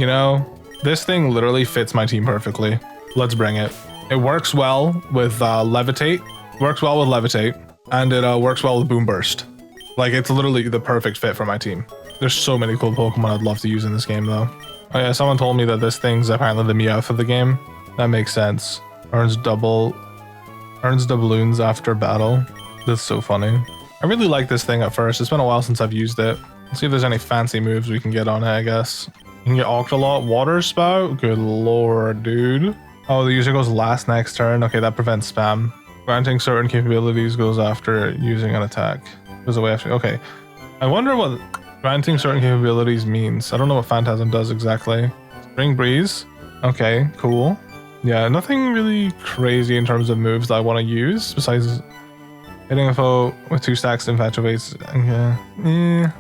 You know, this thing literally fits my team perfectly. Let's bring it. It works well with levitate. Works well with levitate, and it works well with boom burst. Like, it's literally the perfect fit for my team. There's so many cool Pokemon I'd love to use in this game, though. Oh yeah, someone told me that this thing's apparently the Meowth of the game. That makes sense. Earns doubloons after battle. That's so funny. I really like this thing at first. It's been a while since I've used it. Let's see if there's any fancy moves we can get on it, I guess. You can get Octolot, Water Spout. Good lord, dude. Oh, the user goes last next turn. Okay, that prevents spam. Granting certain capabilities goes after using an attack. Goes away after. Okay. I wonder what granting certain capabilities means. I don't know what Phantasm does exactly. Spring Breeze. Okay, cool. Yeah, nothing really crazy in terms of moves that I want to use besides hitting a foe with 2 stacks infatuates. I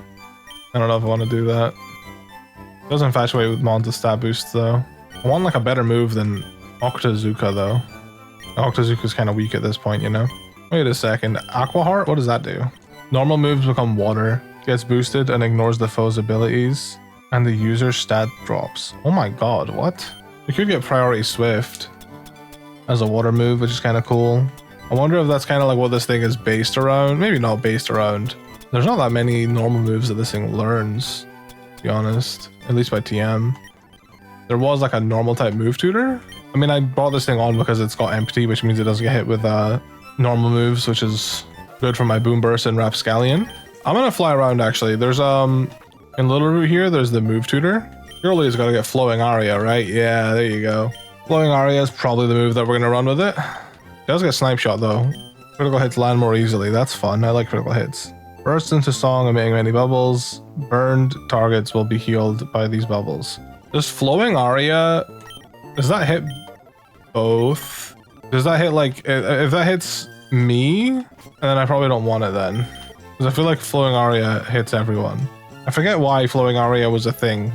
don't know if I want to do that. It does infatuate with Monza stat boosts though. I want like a better move than Octazooka though. Octazooka's kind of weak at this point, you know? Wait a second. Aqua Heart? What does that do? Normal moves become water, gets boosted and ignores the foe's abilities, and the user's stat drops. Oh my god, what? We could get Priority Swift as a water move, which is kind of cool. I wonder if that's kind of like what this thing is based around. Maybe not based around. There's not that many normal moves that this thing learns, to be honest. At least by TM. There was like a normal type move tutor. I mean, I brought this thing on because it's got empty, which means it doesn't get hit with normal moves, which is good for my Boom Burst and Rapscallion. I'm gonna fly around actually. There's in Little Root here, there's the move tutor. Surely it's gotta get Flowing Aria, right? Yeah, there you go. Flowing Aria is probably the move that we're gonna run with it. It does get Snipe Shot though. Critical hits land more easily. That's fun. I like critical hits. Burst into song, emitting many bubbles. Burned targets will be healed by these bubbles. Does Flowing Aria, does that hit both? Does that hit like, if that hits me, then I probably don't want it then. Because I feel like Flowing Aria hits everyone. I forget why Flowing Aria was a thing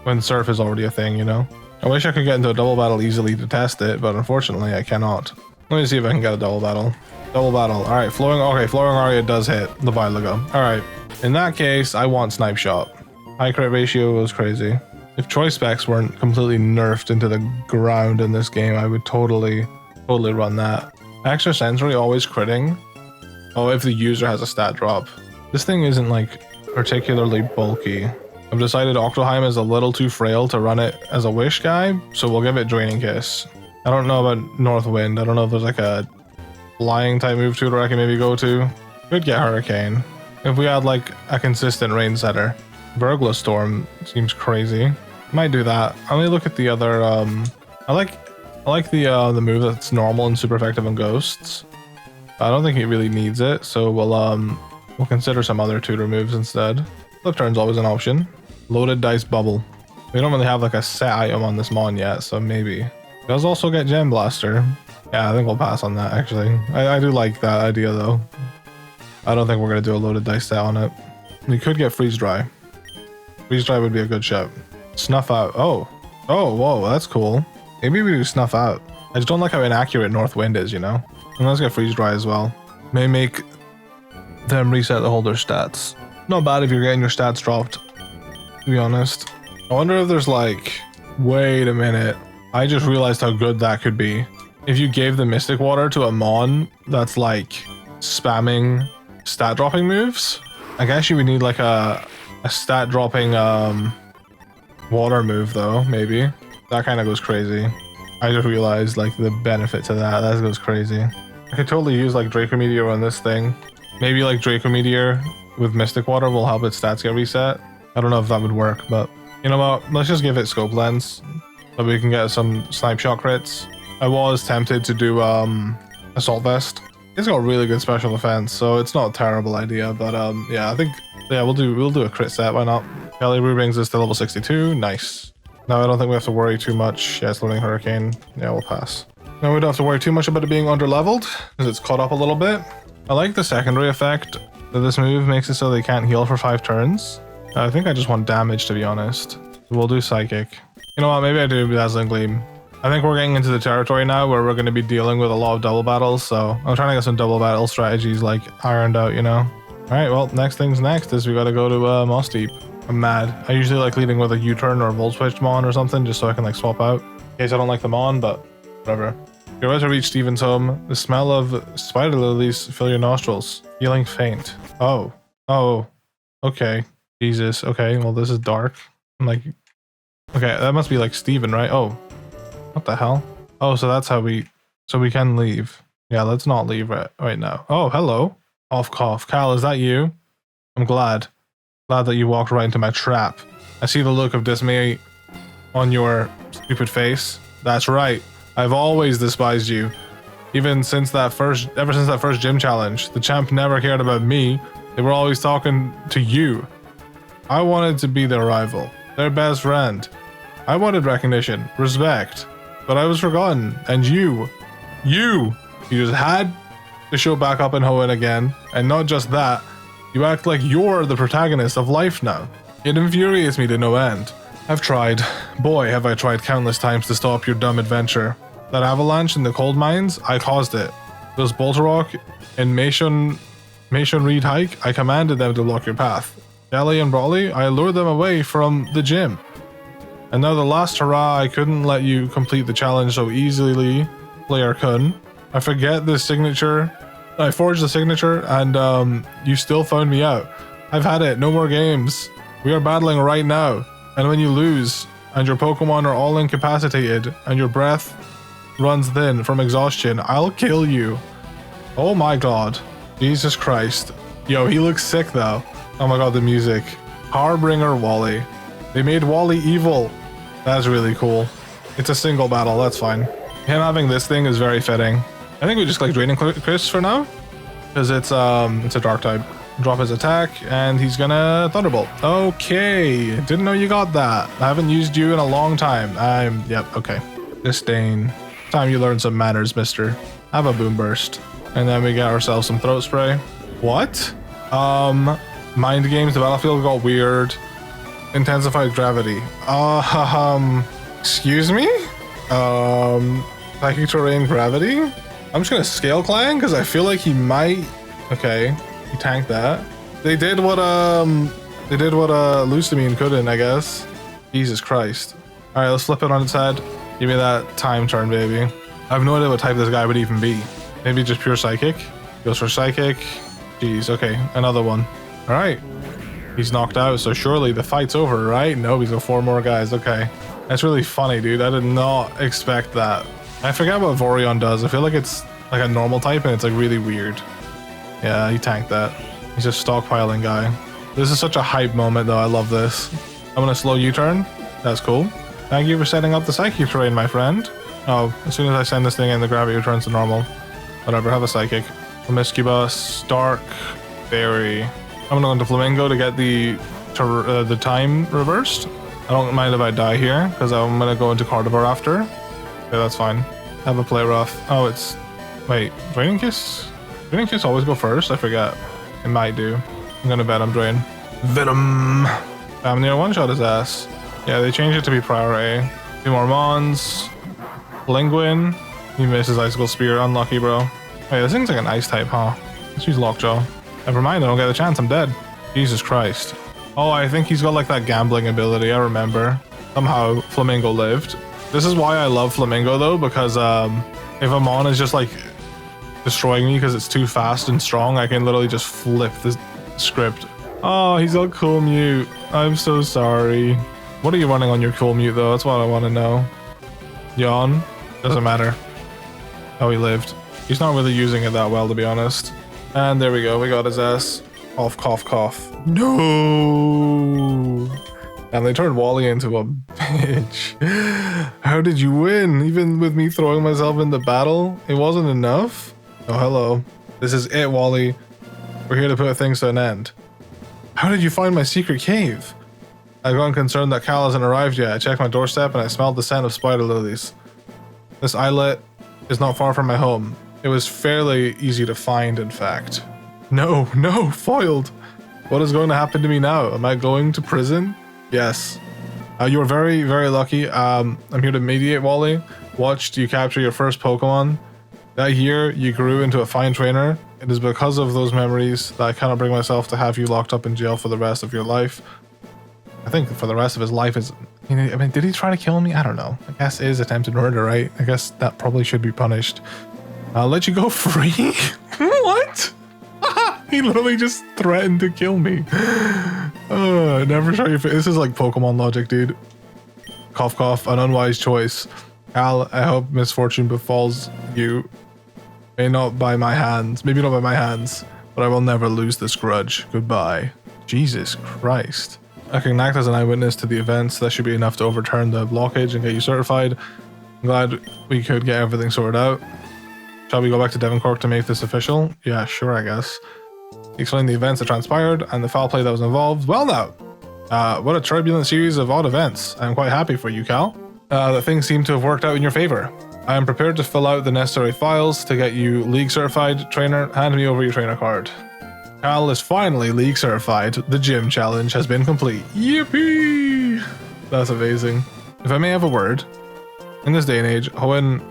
when Surf is already a thing, you know? I wish I could get into a double battle easily to test it, but unfortunately I cannot. Let me see if I can get a double battle. Double battle. Alright, Flowing Aria does hit the Villago. Alright, in that case, I want Snipe Shot. High crit ratio was crazy. If choice specs weren't completely nerfed into the ground in this game, I would totally run that. Extrasensory always critting. Oh, if the user has a stat drop. This thing isn't like particularly bulky. I've decided Octoheim is a little too frail to run it as a wish guy, so we'll give it Draining Kiss. I don't know about North Wind. I don't know if there's like a flying type move tutor I can maybe go to. Could get Hurricane. If we had like a consistent rain setter. Burglar Storm seems crazy. Might do that. Let me look at the other I like the move that's normal and super effective on ghosts. I don't think it really needs it, so we'll consider some other tutor moves instead. Flip turn's always an option. Loaded Dice Bubble. We don't really have like a set item on this mon yet, so maybe. It does also get Gem Blaster. Yeah, I think we'll pass on that actually. I do like that idea though. I don't think we're gonna do a loaded dice set on it. We could get Freeze Dry. Freeze Dry would be a good shot. Snuff Out. Oh, whoa, that's cool. Maybe we do Snuff Out. I just don't like how inaccurate North Wind is, you know? And let's get Freeze Dry as well. May make them reset the holder's stats. Not bad if you're getting your stats dropped, to be honest. I wonder if there's like... Wait a minute. I just realized how good that could be. If you gave the Mystic Water to a Mon that's like spamming stat dropping moves, I guess you would need like a stat dropping water move though, maybe. That kind of goes crazy. I just realized like the benefit to that. That goes crazy. I could totally use like Draco Meteor on this thing. Maybe like Draco Meteor with Mystic Water will help its stats get reset. I don't know if that would work, but you know what? Let's just give it Scope Lens so we can get some Snipe Shot crits. I was tempted to do Assault Vest. It's got really good special defense, so it's not a terrible idea. But yeah, I think we'll do a crit set. Why not? Kelly Roo brings us to level 62. Nice. Now I don't think we have to worry too much. Yeah, it's loading Hurricane. Yeah, we'll pass. Now we don't have to worry too much about it being under-leveled because it's caught up a little bit. I like the secondary effect that this move makes it so they can't heal for 5 turns. I think I just want damage, to be honest. We'll do Psychic. You know what? Maybe I do Dazzling Gleam. I think we're getting into the territory now where we're going to be dealing with a lot of double battles, so I'm trying to get some double battle strategies like ironed out, you know? Alright, well, next thing's next is we gotta go to Moss Deep. I'm mad. I usually like leading with a U-turn or a volt switch mon or something just so I can like swap out. In case I don't like them on, but whatever. You're about to reach Steven's home. The smell of spider lilies fill your nostrils. Feeling faint. Oh. Oh. Okay. Jesus. Okay, well this is dark. I'm like... Okay, that must be like Steven, right? Oh. What the hell? Oh, so that's how we... So we can leave. Yeah, let's not leave right now. Oh, hello. Off cough. Cal, is that you? I'm glad. Glad that you walked right into my trap. I see the look of dismay on your stupid face. That's right. I've always despised you. Ever since that first gym challenge, the champ never cared about me. They were always talking to you. I wanted to be their rival, their best friend. I wanted recognition, respect, but I was forgotten. And you just had to show back up in Hoenn again. And not just that, you act like you're the protagonist of life now. It infuriates me to no end. I've tried. Boy, have I tried countless times to stop your dumb adventure. That avalanche in the cold mines, I caused it. Those Boltarok and Mason Reed hike, I commanded them to block your path. Jelly and Brawley, I lured them away from the gym. And now the last hurrah, I couldn't let you complete the challenge so easily, player Hoenn. I forget the signature. I forged the signature and you still found me out. I've had it, no more games. We are battling right now. And when you lose, and your Pokemon are all incapacitated, and your breath runs thin from exhaustion, I'll kill you. Oh my god. Jesus Christ. Yo, he looks sick though. Oh my god, the music. Harbinger Wally. They made Wally evil. That's really cool. It's a single battle, that's fine. Him having this thing is very fitting. I think we just like draining Chris for now. Because it's a dark type. Drop his attack, and he's gonna Thunderbolt. Okay, didn't know you got that. I haven't used you in a long time. Yep, okay. Disdain. Time you learn some manners, mister. Have a Boom Burst. And then we get ourselves some Throat Spray. What? Mind games, the battlefield got weird. Intensified gravity. Excuse me? Psychic terrain gravity? I'm just gonna Scale Clang, because I feel like he might... Okay. He tanked that. They did what Lucamine couldn't, I guess. Jesus Christ. Alright, let's flip it on its head. Give me that time turn, baby. I have no idea what type this guy would even be. Maybe just pure Psychic. Goes for Psychic. Jeez, okay. Another one. Alright. He's knocked out, so surely the fight's over, right? No, he's got 4 more guys. Okay. That's really funny, dude. I did not expect that. I forget what Vorion does. I feel like it's like a normal type and it's like really weird. Yeah, he tanked that. He's just stockpiling guy. This is such a hype moment though, I love this. I'm gonna slow U-turn. That's cool. Thank you for setting up the Psychic terrain, my friend. Oh, as soon as I send this thing in, the gravity returns to normal. Whatever, have a Psychic. Promiscuous, Dark, Fairy. I'm gonna go into Flamingo to get the time reversed. I don't mind if I die here, because I'm gonna go into Carnivore after. Okay, that's fine. Have a Play Rough. Oh, it's... Wait, Draining Kiss? Draining Kiss always go first? I forget. It might do. I'm gonna bet I'm Drain. Venom! I'm near one-shot his ass. Yeah, they changed it to be priority. 2 more Mons. Linguin. He misses Icicle Spear. Unlucky, bro. Wait, this thing's like an ice type, huh? Let's use Lockjaw. Never mind, I don't get a chance. I'm dead. Jesus Christ. Oh, I think he's got like that gambling ability. I remember. Somehow, Flamingo lived. This is why I love Flamingo, though, because if a Mon is just like destroying me because it's too fast and strong, I can literally just flip the script. Oh, he's got Cool Mute. I'm so sorry. What are you running on your Cool Mute, though? That's what I want to know. Yawn? Doesn't matter. Oh, he lived. He's not really using it that well, to be honest. And there we go. We got his ass. Cough, cough, cough. No! And they turned Wally into a bitch. How did you win? Even with me throwing myself into battle, it wasn't enough? Oh, hello. This is it, Wally. We're here to put things to an end. How did you find my secret cave? I've gotten concerned that Cal hasn't arrived yet. I checked my doorstep and I smelled the scent of spider lilies. This islet is not far from my home. It was fairly easy to find, in fact. No, foiled. What is going to happen to me now? Am I going to prison? Yes. You were very, very lucky. I'm here to mediate, Wally. Watched you capture your first Pokemon. That year, you grew into a fine trainer. It is because of those memories that I cannot bring myself to have you locked up in jail for the rest of your life. I think for the rest of his life is, I mean, did he try to kill me? I don't know. I guess it is attempted murder, right? I guess that probably should be punished. I'll let you go free? What? He literally just threatened to kill me. Never show your face. This is like Pokemon logic, dude. Cough, cough, an unwise choice. Al, I hope misfortune befalls you. Maybe not by my hands, but I will never lose this grudge. Goodbye. Jesus Christ. I can act as an eyewitness to the events. That should be enough to overturn the blockage and get you certified. I'm glad we could get everything sorted out. Shall we go back to Devoncork to make this official? Yeah, sure, I guess. Explain the events that transpired and the foul play that was involved. Well now, what a turbulent series of odd events. I'm quite happy for you, Cal. That things seem to have worked out in your favor. I am prepared to fill out the necessary files to get you league certified. Trainer, hand me over your trainer card. Cal is finally league certified. The gym challenge has been complete. Yippee! That's amazing. If I may have a word, in this day and age, Hoenn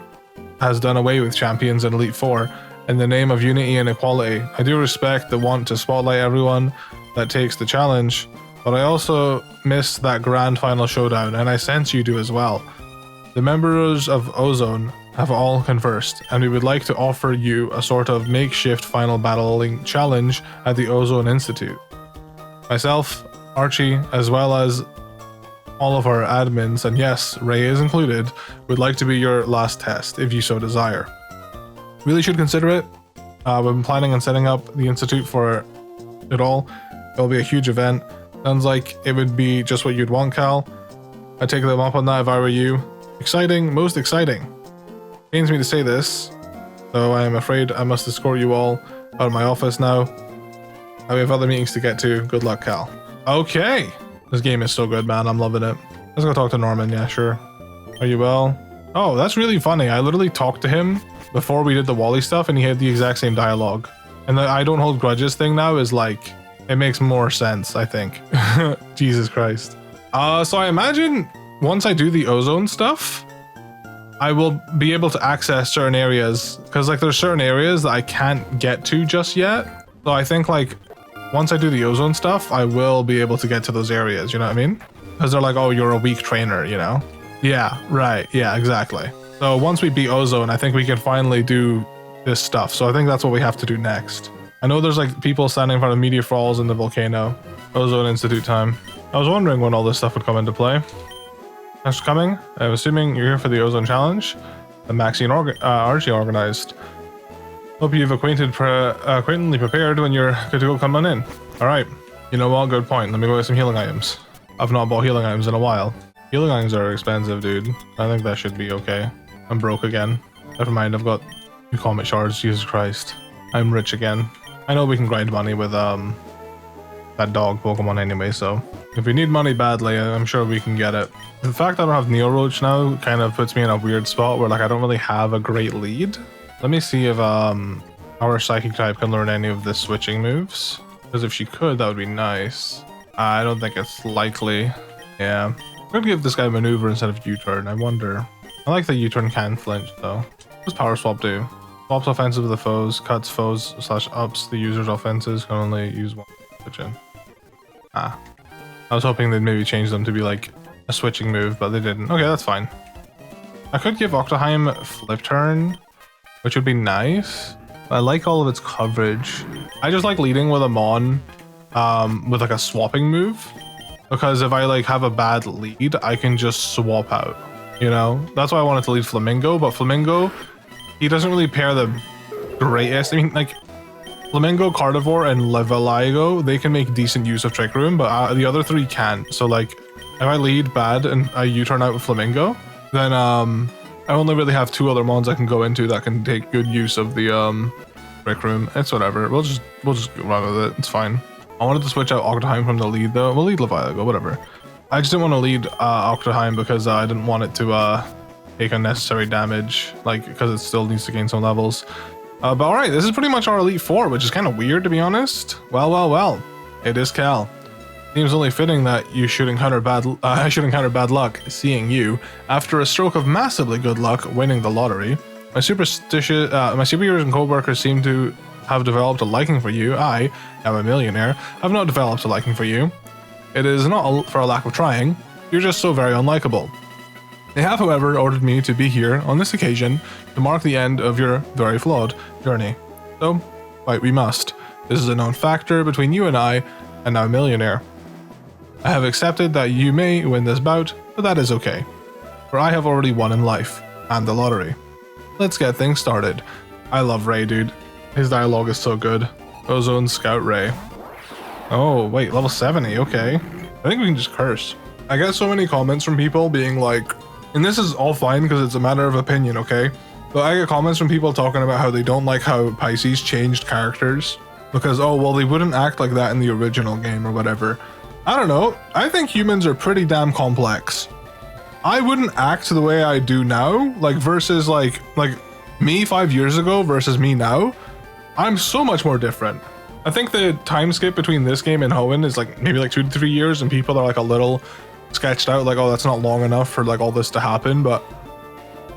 has done away with champions in Elite Four in the name of unity and equality. I do respect the want to spotlight everyone that takes the challenge, but I also miss that grand final showdown, and I sense you do as well. The members of Ozone have all conversed, and we would like to offer you a sort of makeshift final battling challenge at the Ozone Institute. Myself, Archie, as well as all of our admins, and yes, Ray is included, would like to be your last test, if you so desire. Really should consider it. We've been planning on setting up the Institute for it all. It'll be a huge event. Sounds like it would be just what you'd want, Cal. I'd take them up on that if I were you. Exciting, most exciting. Pains me to say this, though I am afraid I must escort you all out of my office now. I have other meetings to get to. Good luck, Cal. Okay. This game is so good, man. I'm loving it. Let's go talk to Norman. Yeah, sure. Are you well? Oh, that's really funny. I literally talked to him before we did the Wally stuff, and he had the exact same dialogue. And the I don't hold grudges thing now is like, it makes more sense, I think. Jesus Christ. So I imagine once I do the Ozone stuff, I will be able to access certain areas, because like there's certain areas that I can't get to just yet. So I think like once I do the Ozone stuff, I will be able to get to those areas, you know what I mean? Because they're like, oh, you're a weak trainer, you know? Yeah, right. Yeah, exactly. So once we beat Ozone, I think we can finally do this stuff. So I think that's what we have to do next. I know there's like people standing in front of Meteor Falls in the volcano. Ozone Institute time. I was wondering when all this stuff would come into play. Thanks for coming. I'm assuming you're here for the Ozone Challenge that Maxie and Archie organized. Hope you've acquaintedly prepared when you're good to go come on in. Alright. You know what? Good point. Let me go get some healing items. I've not bought healing items in a while. Healing items are expensive, dude. I think that should be okay. I'm broke again. Never mind, I've got 2 comet shards. Jesus Christ. I'm rich again. I know we can grind money with that dog Pokemon anyway, so if we need money badly, I'm sure we can get it. The fact that I don't have Neo Roach now kind of puts me in a weird spot where like I don't really have a great lead. Let me see if our Psychic type can learn any of the switching moves, because if she could, that would be nice. I don't think it's likely. Yeah, I'm gonna give this guy Maneuver instead of U-turn. I wonder. I like that U-turn can flinch though. What does Power Swap do? Swaps offenses with the foes, cuts foes / ups the user's offenses, can only use one switching. I was hoping they'd maybe change them to be like a switching move, but they didn't. Okay, that's fine. I could give Octoheim Flip Turn, which would be nice. I like all of its coverage. I just like leading with a Mon with like a swapping move, because if I like have a bad lead, I can just swap out, you know? That's why I wanted to lead Flamingo, but Flamingo, he doesn't really pair the greatest. I mean, like, Flamingo, Carnivore, and Levaligo, they can make decent use of Trick Room, but the other 3 can't. So, like, if I lead bad and I U-turn out with Flamingo, then I only really have 2 other mons I can go into that can take good use of the Trick Room. It's whatever. We'll just run with it. It's fine. I wanted to switch out Octoheim from the lead, though. We'll lead Levaligo, whatever. I just didn't want to lead Octoheim because I didn't want it to take unnecessary damage, like, because it still needs to gain some levels. But alright, this is pretty much our Elite Four, which is kind of weird, to be honest. Well. It is Cal. Seems only fitting that you should encounter bad luck seeing you after a stroke of massively good luck winning the lottery. My superiors and co-workers seem to have developed a liking for you. I am a millionaire. I've not developed a liking for you. It is not for a lack of trying, you're just so very unlikable. They have, however, ordered me to be here on this occasion to mark the end of your very flawed journey. So, fight we must. This is a known factor between you and I, and now millionaire. I have accepted that you may win this bout, but that is okay, for I have already won in life, and the lottery. Let's get things started. I love Ray, dude. His dialogue is so good. Ozone Scout Ray. Oh, wait, level 70, okay. I think we can just curse. I get so many comments from people being like, and this is all fine because it's a matter of opinion, okay? But I get comments from people talking about how they don't like how Pisces changed characters. Because, oh, well, they wouldn't act like that in the original game or whatever. I don't know. I think humans are pretty damn complex. I wouldn't act the way I do now, like versus like me 5 years ago versus me now. I'm so much more different. I think the time skip between this game and Hoenn is like maybe like 2 to 3 years, and people are like a little sketched out like, oh, that's not long enough for like all this to happen. But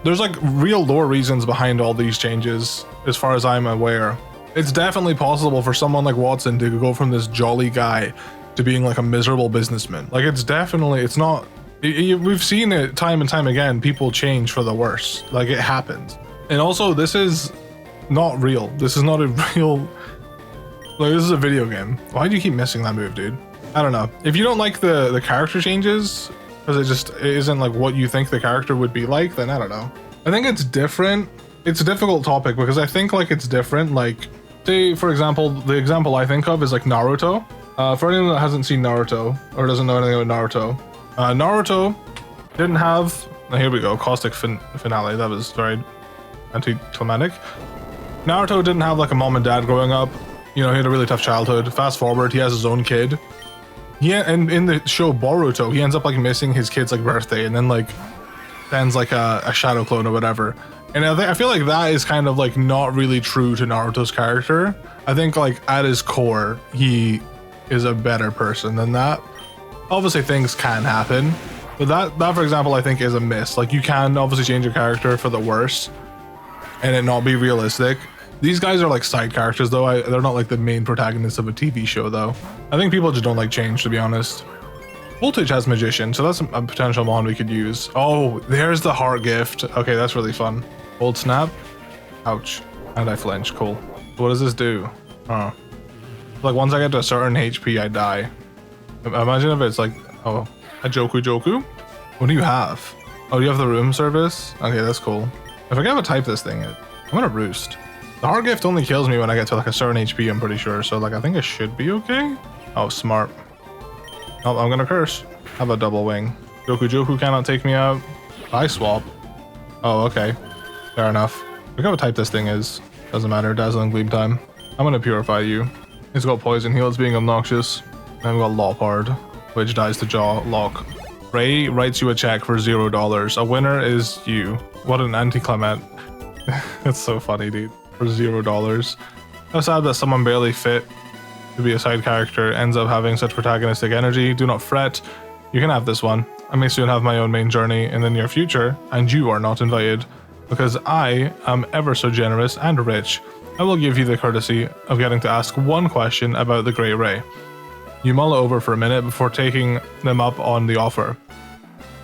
there's like real lore reasons behind all these changes as far as I'm aware. It's definitely possible for someone like Watson to go from this jolly guy to being like a miserable businessman. Like it's not, we've seen it time and time again. People change for the worse. Like it happens. And also this is not real. This is not a real, like this is a video game. Why do you keep missing that move, dude? I don't know. If you don't like the character changes, because it isn't like what you think the character would be like, then I don't know. I think it's different. It's a difficult topic because I think like it's different. Like say, for example, the example I think of is like Naruto. For anyone that hasn't seen Naruto or doesn't know anything about Naruto, Naruto didn't have, here we go, caustic finale. That was very anticlimactic. Naruto didn't have like a mom and dad growing up. You know, he had a really tough childhood. Fast forward, he has his own kid. Yeah, and in the show Boruto, he ends up like missing his kid's like birthday, and then like sends like a shadow clone or whatever. And I feel like that is kind of like not really true to Naruto's character. I think like at his core, he is a better person than that. Obviously things can happen, but that for example, I think is a miss. Like you can obviously change your character for the worse and it not be realistic. These guys are like side characters though. They're not like the main protagonists of a TV show though. I think people just don't like change, to be honest. Voltage has Magician, so that's a potential mon we could use. Oh, there's the heart gift. Okay, that's really fun. Old snap. Ouch. And I flinch. Cool. What does this do? Oh. Like once I get to a certain HP, I die. Imagine if it's like, oh, a Joku. What do you have? Oh, you have the room service? Okay, that's cool. I forget how to type this thing. I'm gonna roost. The heart gift only kills me when I get to like a certain HP, I'm pretty sure. So like, I think it should be okay. Oh, smart. Oh, I'm gonna curse. Have a double wing. Joku cannot take me out. I swap. Oh, okay. Fair enough. Look how type this thing is. Doesn't matter. Dazzling Gleam time. I'm gonna purify you. It's got poison heal. It's being obnoxious. And we've got Lopard, which dies to jaw lock. Ray writes you a check for $0. A winner is you. What an anticlimactic. That's so funny, dude. For $0. How sad that someone barely fit to be a side character ends up having such protagonistic energy. Do not fret. You can have this one. I may soon have my own main journey in the near future, and you are not invited. Because I am ever so generous and rich, I will give you the courtesy of getting to ask one question about the Great Ray. You mull it over for a minute before taking them up on the offer.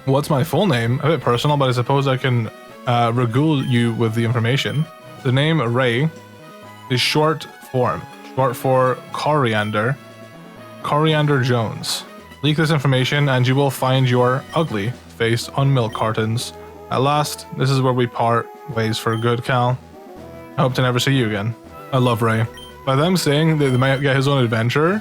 What's my full name? A bit personal, but I suppose I can regale you with the information. The name Ray is short for Coriander Jones. Leak this information and you will find your ugly face on milk cartons. At last, this is where we part ways for good, Cal. I hope to never see you again. I love Ray. By them saying that they might get his own adventure,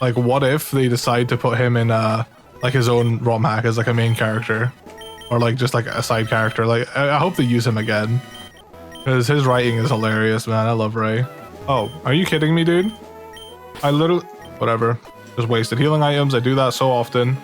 like what if they decide to put him in like his own ROM hack as like a main character, or like just like a side character. Like I hope they use him again, because his writing is hilarious, man. I love Ray. Oh, are you kidding me, dude? I literally, whatever, just wasted healing items. I do that so often.